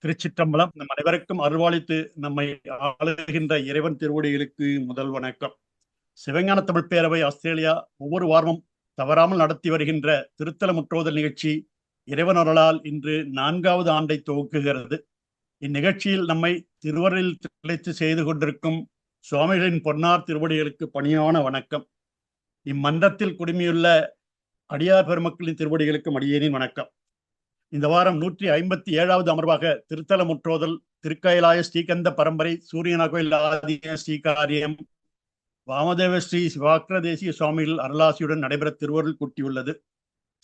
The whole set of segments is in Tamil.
திருச்சிற்றம்பலம். நம் அனைவருக்கும் அருள்வாளித்து நம்மை ஆளுகின்ற இறைவன் திருவடிகளுக்கு முதல் வணக்கம். சிவஞான தமிழ் பேரவை ஆஸ்திரேலியா ஒவ்வொரு வாரமும் தவறாமல் நடத்தி வருகின்ற திருத்தல முற்றோதல் நிகழ்ச்சி இறைவன் அருளால் இன்று 4வது ஆண்டை துவக்குகிறது. இந்நிகழ்ச்சியில் நம்மை திருவருளில் திளைத்து செய்து கொண்டிருக்கும் சுவாமிகளின் பொன்னார் திருவடிகளுக்கு பணியான வணக்கம். இம்மன்றத்தில் குடுமியுள்ள அடியார் பெருமக்களின் திருவடிகளுக்கும் அடியேனின் வணக்கம். இந்த வாரம் 157வது அமர்வாக திருத்தல முற்றோதல் திருக்கயிலாய ஸ்ரீகந்த பரம்பரை சூரியனா கோயில் ஆதிய ஸ்ரீகாரியம் வாமதேவ ஸ்ரீ சிவாக்கிர தேசிய சுவாமிகள் அருளாசியுடன் நடைபெற திருவருள் கூட்டியுள்ளது.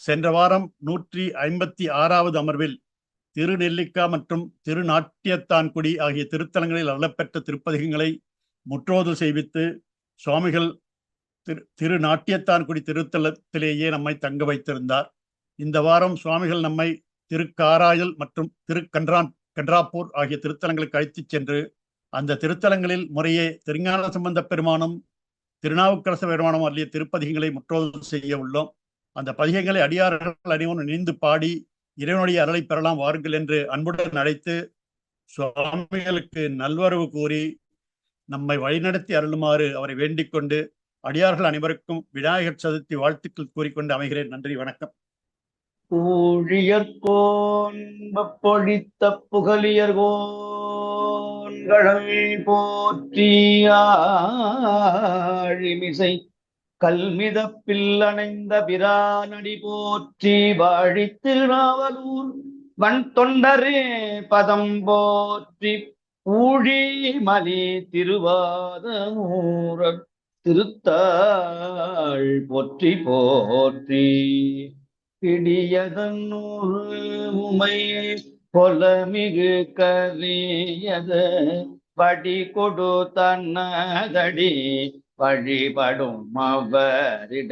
சென்ற வாரம் 156வது அமர்வில் திருநெல்லிக்கா மற்றும் திருநாட்டியத்தான்குடி ஆகிய திருத்தலங்களில் அருளப்பெற்ற திருப்பதிகங்களை முற்றோதல் செய்வித்து சுவாமிகள் திருநாட்டியத்தான்குடி திருத்தலத்திலேயே நம்மை தங்க வைத்திருந்தார். இந்த வாரம் சுவாமிகள் நம்மை திருக்காராயல் மற்றும் கன்றாப்பூர் ஆகிய திருத்தலங்களுக்கு அழைத்துச் சென்று அந்த திருத்தலங்களில் முறையே திருஞான சம்பந்த பெருமானும் திருநாவுக்கரச பெருமானும் அருளிய திருப்பதிகங்களை முற்றோதல் செய்ய உள்ளோம். அந்த பதிகங்களை அடியார்கள் அனைவரும் இணைந்து பாடி இறைவனுடைய அருளை பெறலாம் வாருங்கள் என்று அன்புடன் அழைத்து சுவாமிகளுக்கு நல்வரவு கூறி நம்மை வழிநடத்தி அருளுமாறு அவரை வேண்டிக் கொண்டு அடியார்கள் அனைவருக்கும் விநாயகர் சதுர்த்தி வாழ்த்துக்கள் கூறிக்கொண்டு அமைகிறேன். நன்றி, வணக்கம். ஊழியர்கோன் பொழித்த புகழியர்கோன்கள் போற்றியாழிமிசை கல்மிதப்பில் அணைந்த பிரானடி போற்றி வாழித்திருநாவலூர் வன் தொண்டரே பதம் போற்றி ஊழிமலி திருவாதமூரர் திருத்தாள் போற்றி போற்றி பிடியதன்னூறு உமை பொலமிகு கரியத படி கொடு தன்னதடி வழிபடும் அவரிட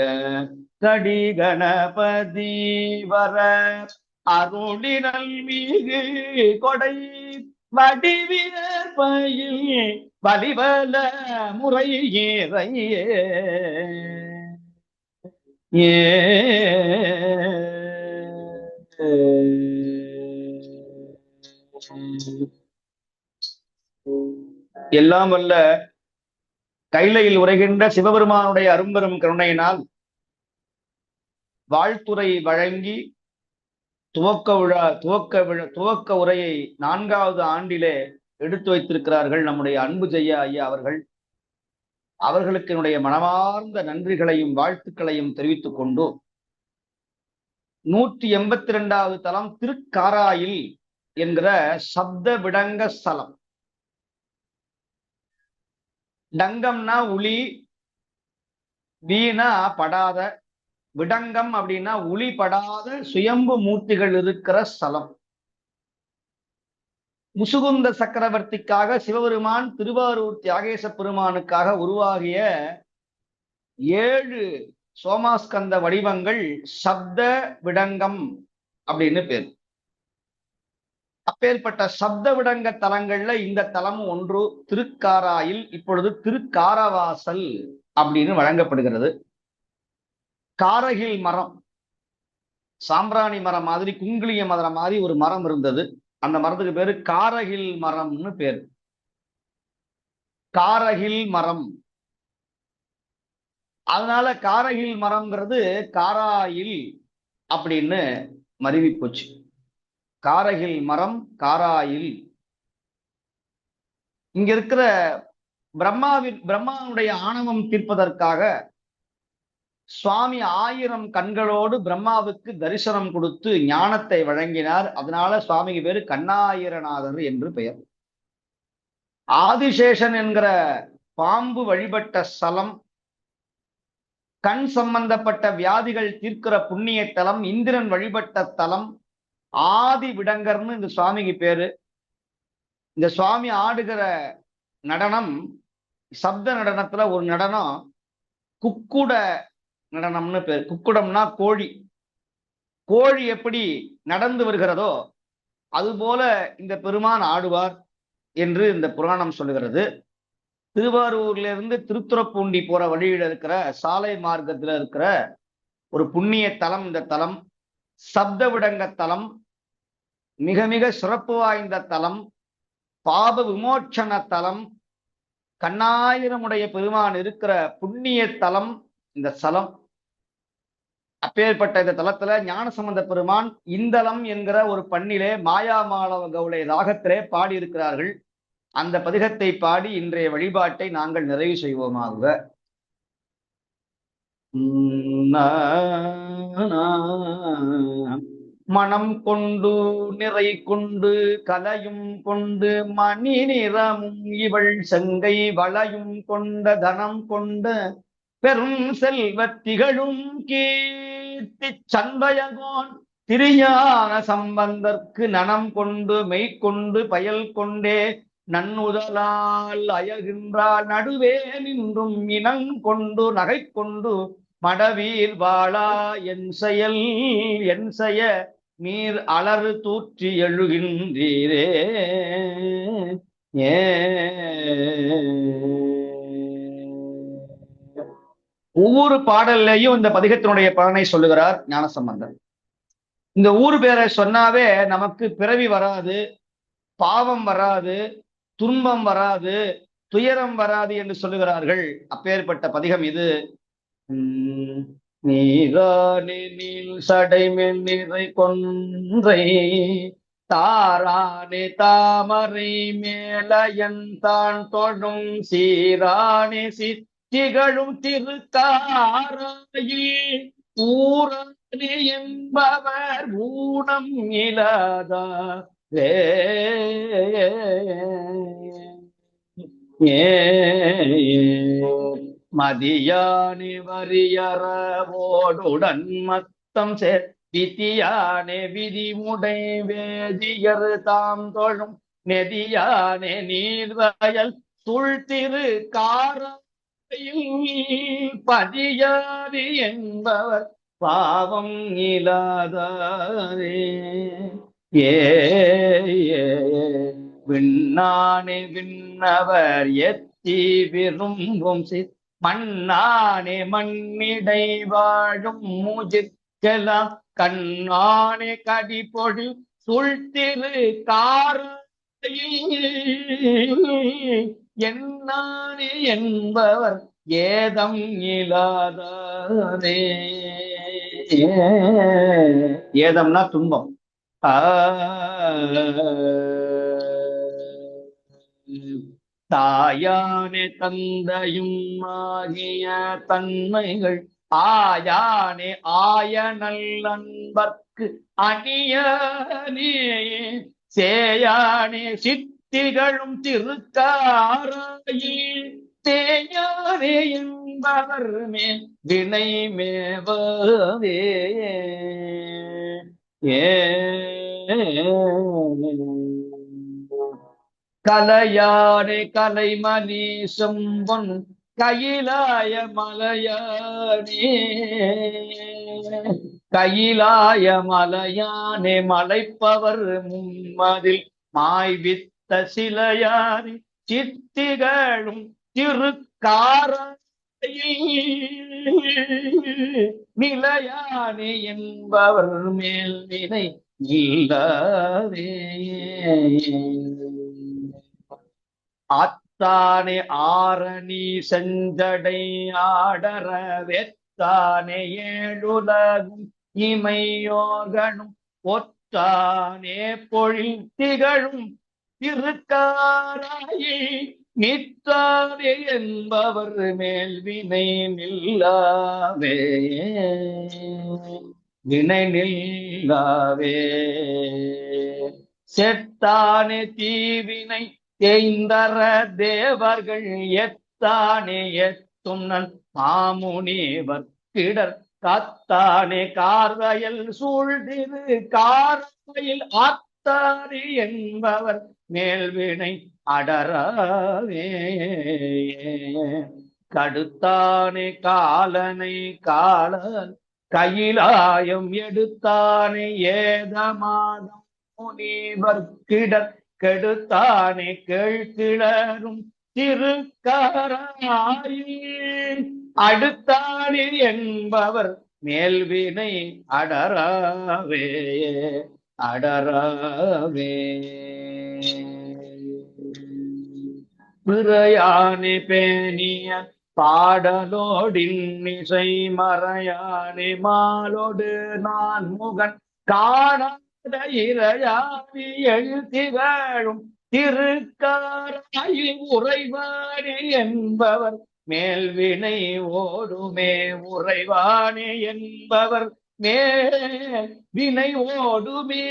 கடி கணபதி வர அருளினல் மிகு கொடை வடிவியற்பயில் வலிவல முறை ஏறையே எல்லாம் வல்ல கைலையில் உரைகின்ற சிவபெருமானுடைய அரும்பெரும் கருணையினால் வாழ்த்துறை வழங்கி துவக்க உரையை 4வது ஆண்டிலே எடுத்து வைத்திருக்கிறார்கள் நம்முடைய அன்பு ஜெய்யா ஐயா அவர்கள். அவர்களுக்கு என்னுடைய மனமார்ந்த நன்றிகளையும் வாழ்த்துக்களையும் தெரிவித்துக் கொண்டு 182வது தலம் திருக்காராயில் என்கிற சப்த விடங்க ஸ்தலம். டங்கம்னா உளி, வீணா படாத, விடங்கம் அப்படின்னா உளி படாத சுயம்பு மூர்த்திகள் இருக்கிற ஸ்தலம். முசுகுந்த சக்கரவர்த்திக்காக சிவபெருமான் திருவாரூர் தியாகேச பெருமானுக்காக உருவாகிய 7 சோமாஸ்கந்த வடிவங்கள் சப்த விடங்கம் அப்படின்னு பேர். அப்பேற்பட்ட சப்த விடங்க தலங்கள்ல இந்த தலம் ஒன்று. திருக்காராயில் இப்பொழுது திருக்காரவாசல் அப்படின்னு வழங்கப்படுகிறது. காரகில் மரம், சாம்பிராணி மரம் மாதிரி, குங்கிலிய மரம் மாதிரி ஒரு மரம் இருந்தது. அந்த மரத்துக்கு பேரு காரகில் மரம்னு பேரு. காரகில் மரம், அதனால காரகில் மரம்ங்கிறது காராயில் அப்படின்னு மருவி போச்சு. காரகில் மரம், காராயில். இங்க இருக்கிற பிரம்மாவுடைய ஆணவம் தீர்ப்பதற்காக சுவாமி 1000 கண்களோடு பிரம்மாவுக்கு தரிசனம் கொடுத்து ஞானத்தை வழங்கினார். அதனால சுவாமிக்கு பேரு கண்ணாயிரநாதர் என்று பெயர். ஆதிசேஷன் என்கிற பாம்பு வழிபட்ட ஸ்தலம், கண் சம்பந்தப்பட்ட வியாதிகள் தீர்க்கிற புண்ணிய தலம், இந்திரன் வழிபட்ட தலம், ஆதி விடங்கர்னு இந்த சுவாமிக்கு பேரு. இந்த சுவாமி ஆடுகிற நடனம் சப்த நடனத்துல ஒரு நடனம் குக்குட நடனம்னு பேர். குக்குடம்னா கோழி. கோழி எப்படி நடந்து வருகிறதோ அதுபோல இந்த பெருமான் ஆடுவார் என்று இந்த புராணம் சொல்லுகிறது. திருவாரூர்ல இருந்து திருத்துறைப்பூண்டி போற வழியில இருக்கிற சாலை மார்க்கத்துல இருக்கிற ஒரு புண்ணிய தலம் இந்த தலம். சப்த விடங்க தலம். மிக மிக சிறப்பு வாய்ந்த தலம், பாப விமோச்சன தலம், கண்ணாயிரமுடைய பெருமான் இருக்கிற புண்ணிய தலம் இந்த ஸ்தலம். அப்பேற்பட்ட இந்த தலத்துல ஞானசம்பந்த பெருமான் இந்தளம் என்கிற ஒரு பண்ணிலே மாயாமாளவ கவுளை ராகத்திலே பாடியிருக்கிறார்கள். அந்த பதிகத்தை பாடி இன்றைய வழிபாட்டை நாங்கள் நிறைவு செய்வோமாக. மனம் கொண்டு நிறை கொண்டு கலையும் கொண்டு மணி நிறமும் இவள் செங்கை வளையும் கொண்ட தனம் கொண்ட பெரும் செல்வத் திகழும் கீர்த்தி சண்பயகோன் திருஞான சம்பந்தர்க்கு நனம் கொண்டு மெய்கொண்டு பயல் கொண்டே நன்னுதலால் அயகின்றால் நடுவே நின்றும் இனங்கொண்டு நகை கொண்டு மடவீர் வாழா என் செயல் என் செய்ய நீர் அலறு தூற்றி எழுகின்றீரே. ஒவ்வொரு பாடல்லையும் இந்த பதிகத்தினுடைய பலனை சொல்லுகிறார் ஞானசம்பந்தர். இந்த ஊர் பேரை சொன்னாவே நமக்கு பிறவி வராது, பாவம் வராது, துன்பம் வராது, துயரம் வராது என்று சொல்லுகிறார்கள். அப்பேற்பட்ட பதிகம் இது. நீரானே நீள் சடைமேல் நிறை கொன்றை தாரானே தாமரை மேலயன் தான் தொழும் சீரானே திகழும் திருக்காராயில் ஊரானே என்பவர் ஊனம் இலாதாரே. மதியானே வரியறவோடுடன் மத்தம் சேர் விதியானே விதிமுடை வேதியர் தாம் தொழும் நெதியானே நீர்வயல் துள்திரு காரையில் பதியாதி என்பவர் பாவம் இலாதாரே. விண்ணானே விண்ணவர் எத்தி விரும்பும் மண்ணானே மண்ணிடை வாழும் மூஜிற்கெல்லாம் கண்ணானே கடிபொழி சுழ்திரு காரையில் எண்ணானே என்பவர் ஏதம் இலாதாரே. ஏதம்னா துன்பம். தாயானே தந்தையும் ஆகிய தன்மைகள் ஆயானே ஆய நல்லன்பர்க்கு அணியானே சேயானே சித்திகளும் திருக்காராயில் தேயானே என்பவர் மேல் வினை மேவவே. கலையானே கலைமணி செம்பொன் கையிலாய மலையானே கையிலாய மலையானே மலைப்பவர் மும்மதில் மாய்வித்த சிலையானே சித்திகளும் திருக்காரையில் நிலையானே என்பவர் மேல் வினை இல்லவே. அத்தானே ஆரணி செஞ்சடை ஆடர வெத்தானே ஏழுலகும் இமையோகனும் ஒத்தானே பொழில் திகழும் திருக்காராயில் நித்தானே என்பவர் மேல் வினை நில்லாவே. வினை நில்லாவே. செத்தானே தீவினை தேய்ந்தர தேவர்கள் எத்தானே எத்தும் நன் மாமுனிவர் கிடர் காத்தானே கார்வயல் சூழ்திரு கார்வயல் ஆத்தாரி என்பவர் மேல்வினை அடராவே. கடுத்தானே காலனை காலன் கையிலாயம் எடுத்தானே ஏதமாதம் முனிவர் கிடர் கெடுத்தானே கேழ்கிளரும் திருக்காராயில் அடுத்தானே என்பவர் மேல்வினை அடராவே. அடரவே பிறையானி பேணிய பாடலோடின் இசை மறையானி மாலோடு நான் முகன் காணாத இறையானி எழுத்திகழும் திருக்காராயில் உறைவானே என்பவர் மேல்வினை ஓடுமே உறைவானே என்பவர் மேல் வினை ஓடுமே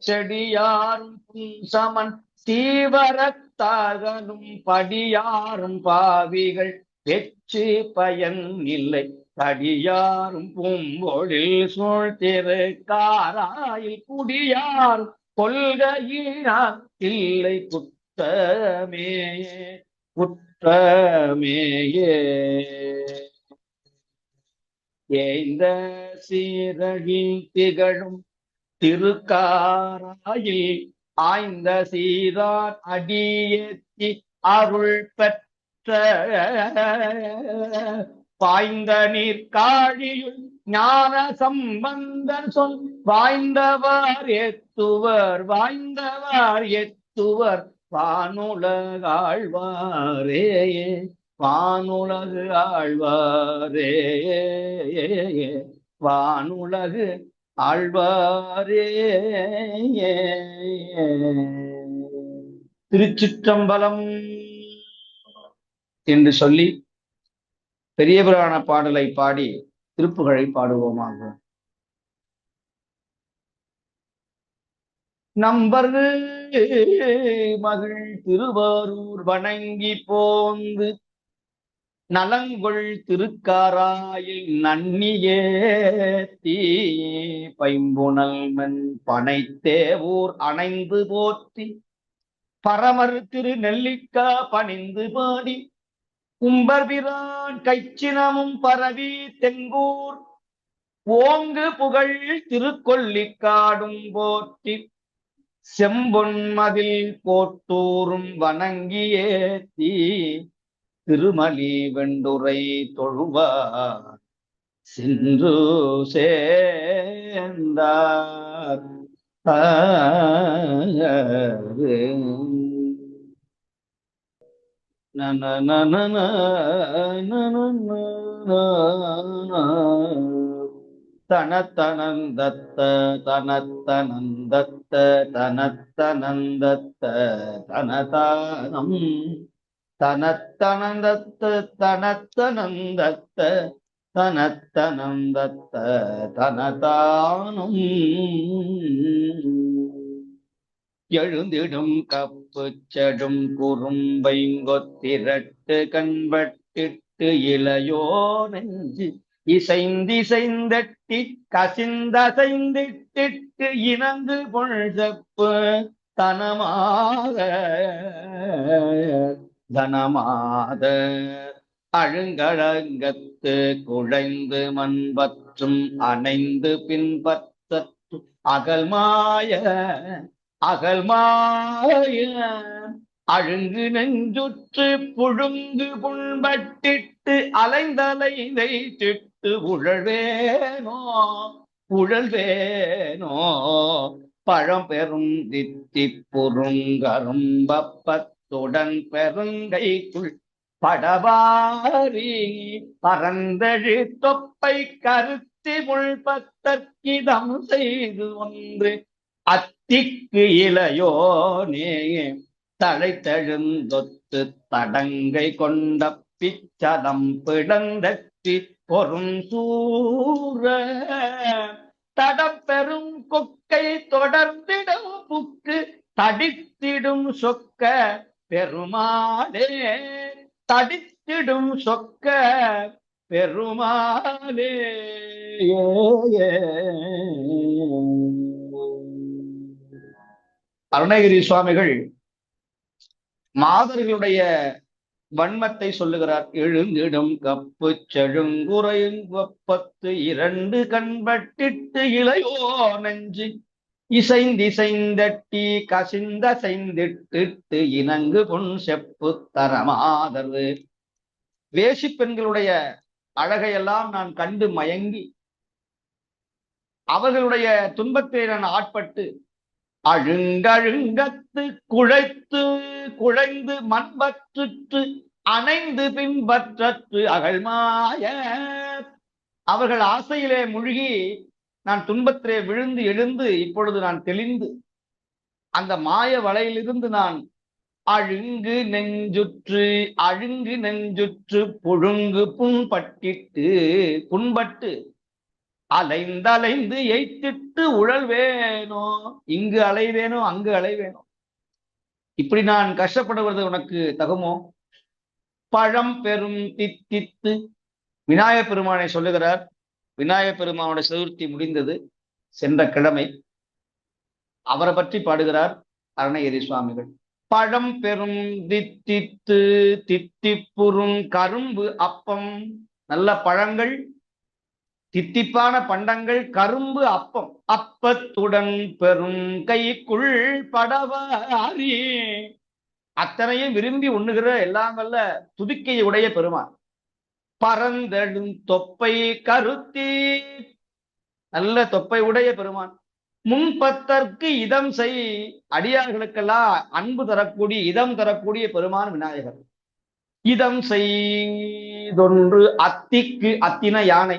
செடியாரும் சமன் தீவரத்தாகனும் படியாரும் பாவிகள் வெச்சு பயன் இல்லை கடியாரும் பூம்பொழில் சூழ்த்திருக்காராயில் குடியார் கொள்கையினார் இல்லை குற்றமேயே குற்றமேயே ஏந்த சீரகில் திகழும் திருக்காராயில் ஆய்ந்த சீரார் அடியேத்தி அருள் பெற்ற பாய்ந்த நீர்காழியுள் ஞான சம்பந்தன் சொல் வாய்ந்தவர் எத்துவர் வானுலகாழ்வாரே வானுலகு ஆழ்வாரே வானுலகு ஆழ்வாரே. திருச்சிற்றம்பலம் என்று சொல்லி பெரிய புராண பாடலை பாடி திருப்புகழை பாடுவோமாக. நம்பர் மகள் திருவாரூர் வணங்கி போந்து நலங்கொள் திருக்காராயில் நன்னியே தீ பைம்புணல் மென் பனைத்தேவூர் அணைந்து போற்றி பரமர் திரு நெல்லிக்கா பணிந்து பாடி கும்பர்பிரான் கைச்சினமும் பரவி தெங்கூர் ஓங்கு புகழ் திருக்கொல்லிக்காடும் போற்றி செம்பொன்மதில் கோட்டூரும் வணங்கியே தீ திருமலி வெண்டுரை தொழுவார் சென்று சேர்ந்தார். தனத்தனந்தத்த தனத்தனந்தத்த தனத்தனந்தத்த தனதானம் தனத்தனந்தத்த தனத்தனந்தத்த தனத்தனந்தத்த தனதானம் எழுந்திடும் கப்பு செடும் குறும்பைங்கொத்திரட்டு கண்பட்டிட்டு இளையோ நெஞ்சு இசைந்திசைந்தட்டி கசிந்தசைந்திட்டிட்டு இனங்கு பொழ்சப்பு தனமாக தனமாத அழுங்கழங்கத்து குழைந்து மண்பற்றும் அணைந்து பின்பற்று அகல்மாய அழுங்கு நெஞ்சுற்று புழுங்கு புண்பட்டிட்டு அலைந்தலைதை திட்டு உழல்வேனோ பழம்பெரும் தித்தி பொருங்கரும்பப்பத்துடன் பெருங்கைக்குள் படவாரி பரந்தழு தொப்பை கருத்தி முள்பத்தற்கிதம் செய்து ஒன்று அத்திக்கு இளையோனே தழைத்தெழுந்தொத்து தடங்கை கொண்ட பிச்சலம் பிளந்தற்றி பொருந்தூர தடப்பெரும் கொக்கை தொடர்ந்திடும் புக்கு தடித்திடும் சொக்க பெருமாளே தடித்திடும் சொக்க பெருமாளே. அருணகிரி சுவாமிகள் மாதர்களுடைய வன்மத்தை சொல்லுகிறார். எழுந்திடும் கப்பு செழுங்குறையுங்கொப்பத்து இரண்டு கண்பட்டிட்டு இளையோ நெஞ்சு இசைந்திசைந்தட்டி கசிந்தசைந்திட்டு இனங்கு பொன் செப்பு தரமாதரு. வேசி பெண்களுடைய அழகையெல்லாம் நான் கண்டு மயங்கி அவர்களுடைய துன்பத்தை நான் ஆட்பட்டு அழுங்கழுங்கத்து குழைத்து குழைந்து மண்பற்றுற்று அணைந்து பின்பற்றற்று அகழ்மாய. அவர்கள் ஆசையிலே மூழ்கி நான் துன்பத்திலே விழுந்து எழுந்து இப்பொழுது நான் தெளிந்து அந்த மாய வலையிலிருந்து நான் அழுங்கு நெஞ்சுற்று புழுங்கு புண்பட்டு அலைந்தலைந்து எய்த்திட்டு உழல் வேணோ, இங்கு அலைவேனோ அங்கு அலைவேனோ, இப்படி நான் கஷ்டப்படுவது உனக்கு தகுமோ? பழம் பெரும் தித்தித்து விநாயகப் பெருமானை சொல்லுகிறார். விநாயகப் பெருமானோட சதுர்த்தி முடிந்தது சென்ற கிழமை. அவரை பற்றி பாடுகிறார் அருணகிரி சுவாமிகள். பழம் பெரும் தித்தித்து தித்திப்புறும் கரும்பு அப்பம், நல்ல பழங்கள், தித்திப்பான பண்டங்கள், கரும்பு அப்பம், அப்பத்துடன் பெரும் கைக்குள் படவாரி, அத்தனையும் விரும்பி உண்ணுகிற எல்லாம் வல்ல துதிக்கையை உடைய பெருமான். பரந்தெழும் தொப்பை கருத்தி, நல்ல தொப்பை உடைய பெருமான். முன்பத்தற்கு இதம் செய், அடியார்களுக்கெல்லாம் அன்பு தரக்கூடிய இதம் தரக்கூடிய பெருமான் விநாயகர். இதம் செய்தொன்று அத்திக்கு, அத்தின யானை,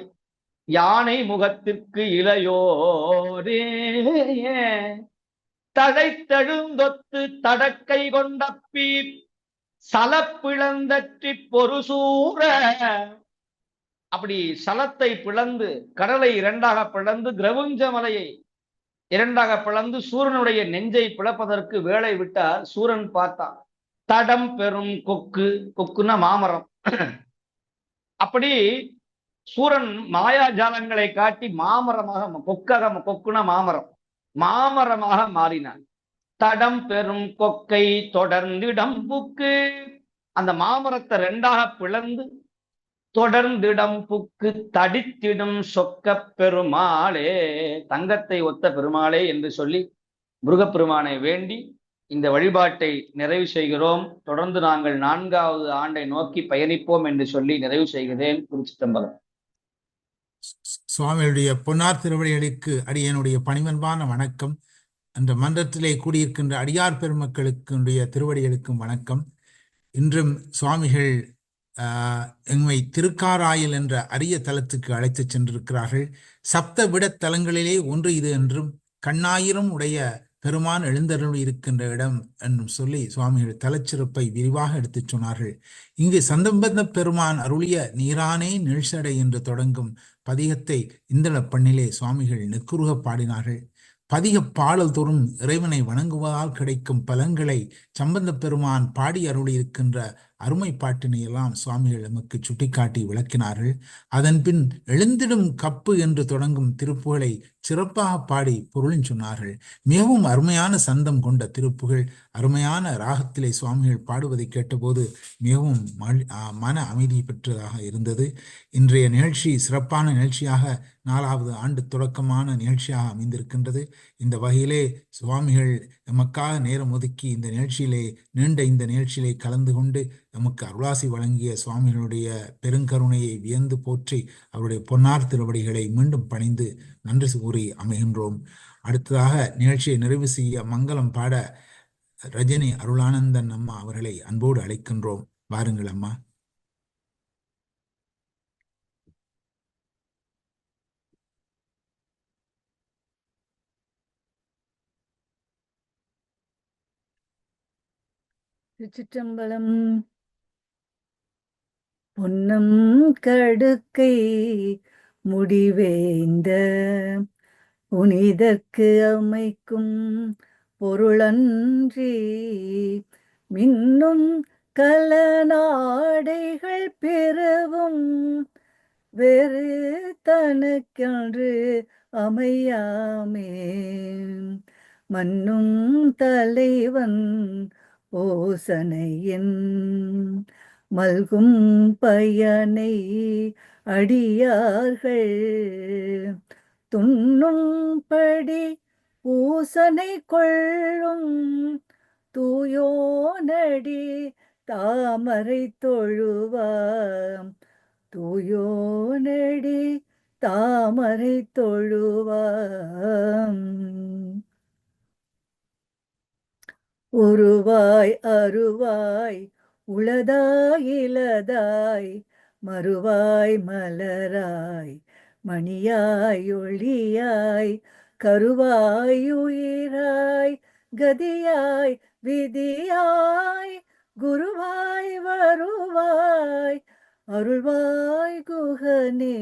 யானை முகத்திற்கு இளையோரே தழைத்தெழுந்தொத்து தடக்கை கொண்டப்பி சலப்பிழந்தற்றி பொருசூர. அப்படி சலத்தை பிளந்து கடலை இரண்டாக பிளந்து கிரவுஞ்ச மலையை இரண்டாக பிளந்து சூரனுடைய நெஞ்சை பிளப்பதற்கு வேலை விட்டார். சூரன் பார்த்தான். தடம் பெரும் கொக்கு, கொக்குன்னா மாமரம். அப்படி சூரன் மாயாஜாலங்களை காட்டி மாமரமாக, கொக்குன மாமரம், மாமரமாக மாறினான். தடம் பெரும் கொக்கை தொடர்ந்திடம் புக்கு, அந்த மாமரத்தை ரெண்டாக பிளந்து தொடர்ந்திடம் புக்கு தடித்திடும் சொக்க பெருமாளே, தங்கத்தை ஒத்த பெருமாளே என்று சொல்லி முருகப்பெருமானை வேண்டி இந்த வழிபாட்டை நிறைவு செய்கிறோம். தொடர்ந்து நாங்கள் 4வது ஆண்டை நோக்கி பயணிப்போம் என்று சொல்லி நிறைவு செய்கிறேன். திருச்சிற்றம்பலம். சுவாமியுடைய பொன்னார் திருவடிகளுக்கு அடியனுடைய பணிவன்பான வணக்கம். அந்த மன்றத்திலே கூடியிருக்கின்ற அடியார் பெருமக்களுக்கு திருவடிகளுக்கும் வணக்கம். இன்றும் சுவாமிகள் எம்மை திருக்காராயில் என்ற அரிய தலத்துக்கு அழைத்துச் சென்றிருக்கிறார்கள். சப்த விடத்தலங்களிலே ஒன்று இது என்றும் கண்ணாயிரம் உடைய பெருமான் எழுந்தருள் இருக்கின்ற இடம் என்றும் சொல்லி சுவாமிகள் தலச்சிறப்பை விரிவாக எடுத்துச் சொன்னார்கள். இங்கு சந்தம்பந்த பெருமான் அருளிய நீரானே நிழ்சடை என்று தொடங்கும் பதிகத்தை இந்த பண்ணிலே சுவாமிகள் நெக்குருக பாடினார்கள். பதிக பாடல் தோறும் இறைவனை வணங்குவதால் கிடைக்கும் பலன்களை சம்பந்த பெருமான் பாடி அருளி இருக்கின்ற அருமை பாட்டினை எல்லாம் சுவாமிகள் நமக்கு சுட்டிக்காட்டி விளக்கினார்கள். அதன் பின் எழுந்திடும் கப்பு என்று தொடங்கும் திருப்புகளை சிறப்பாக பாடி பொருளின் சொன்னார்கள். மிகவும் அருமையான சந்தம் கொண்ட திருப்புகள், அருமையான ராகத்திலே சுவாமிகள் பாடுவதை கேட்டபோது மிகவும் மன அமைதி பெற்றதாக இருந்தது. இன்றைய நிகழ்ச்சி சிறப்பான நிகழ்ச்சியாக 4வது ஆண்டு தொடக்கமான நிகழ்ச்சியாக அமைந்திருக்கின்றது. இந்த வகையிலே சுவாமிகள் எமக்காக நேரம் ஒதுக்கி இந்த நிகழ்ச்சியிலே கலந்து கொண்டு நமக்கு அருளாசி வழங்கிய சுவாமிகளுடைய பெருங்கருணையை வியந்து போற்றி அவருடைய பொன்னார் திருவடிகளை மீண்டும் பணிந்து நன்றி கூறி அமைகின்றோம். அடுத்ததாக நிகழ்ச்சியை நிறைவு செய்ய மங்களம் பாட ரஜினி அருளானந்தன் அம்மா அவர்களை அன்போடு அழைக்கின்றோம். வாருங்கள் அம்மா. திருச்சிற்றம்பலம். பொன்னம் கடுக்கை முடிவேந்த புனிதற்கு அமைக்கும் பொருளன்றி மின்னும் கலநாடைகள் பெறவும் வேறு தனக்கென்று அமையாமே. மன்னும் தலைவன் ஓசனையின் மல்கும் பயனை அடியார்கள் துண்ணும்படி பூசனை கொள்ளும் தூயோனடி தாமரை தொழுவாம். தூயோனடி தாமரை தொழுவாம். உருவாய் அருவாய் உளதாய் இலதாய் மறுவாய் மலராய் மணியாய் ஒளியாய் கருவாய் உயிராய் கதியாய் விதியாய் குருவாய் வருவாய் அருள்வாய் குகனே.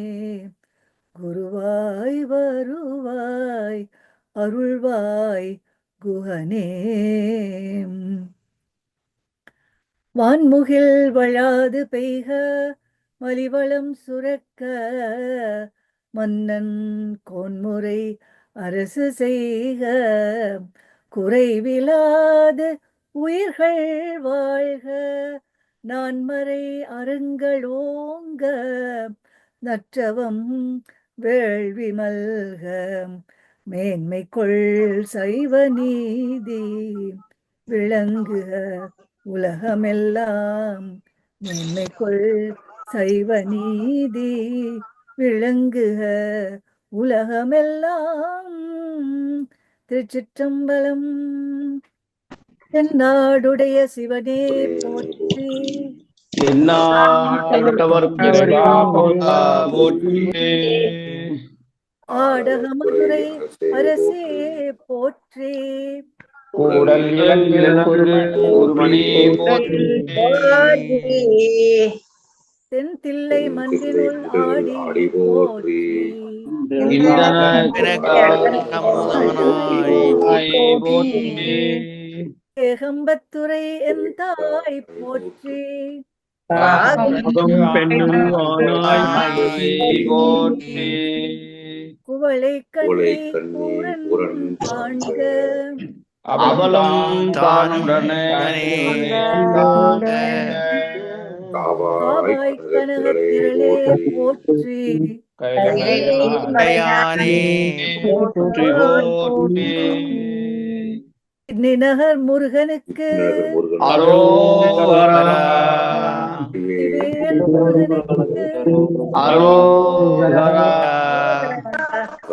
குருவாய் வருவாய் அருள்வாய் குகனே. வான்முகில் வழாது பெய்க மலிவளம் சுரக்க மன்னன் கோன்முறை அரசு செய்க. குறைவிலாது உயிர்கள் வாழ்க நான்மறை அறங்களோங்க நற்றவம் வேள்வி மல்க. மேன்மை கொள் சைவ நீதி விளங்குக உலகமெல்லாம். மேன்மை கொள் சைவ நீதி விளங்குக உலகமெல்லாம். திருச்சிற்றம்பலம். தென்னாடுடைய சிவனே போற்றி. ஆடக மதுரை அரசே போற்றி. தென்தில்லை மன்றினுள் ஆடி போற்றி. ஏகம்பத்துரை என் தாய் போற்றி. குவளை கண்ணி பூரன் காண்க காவாய் கனகத்திரளே போற்றி. நினகர் முருகனுக்கு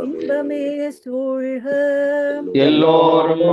இன்பமே சூழ்க எல்லோரும்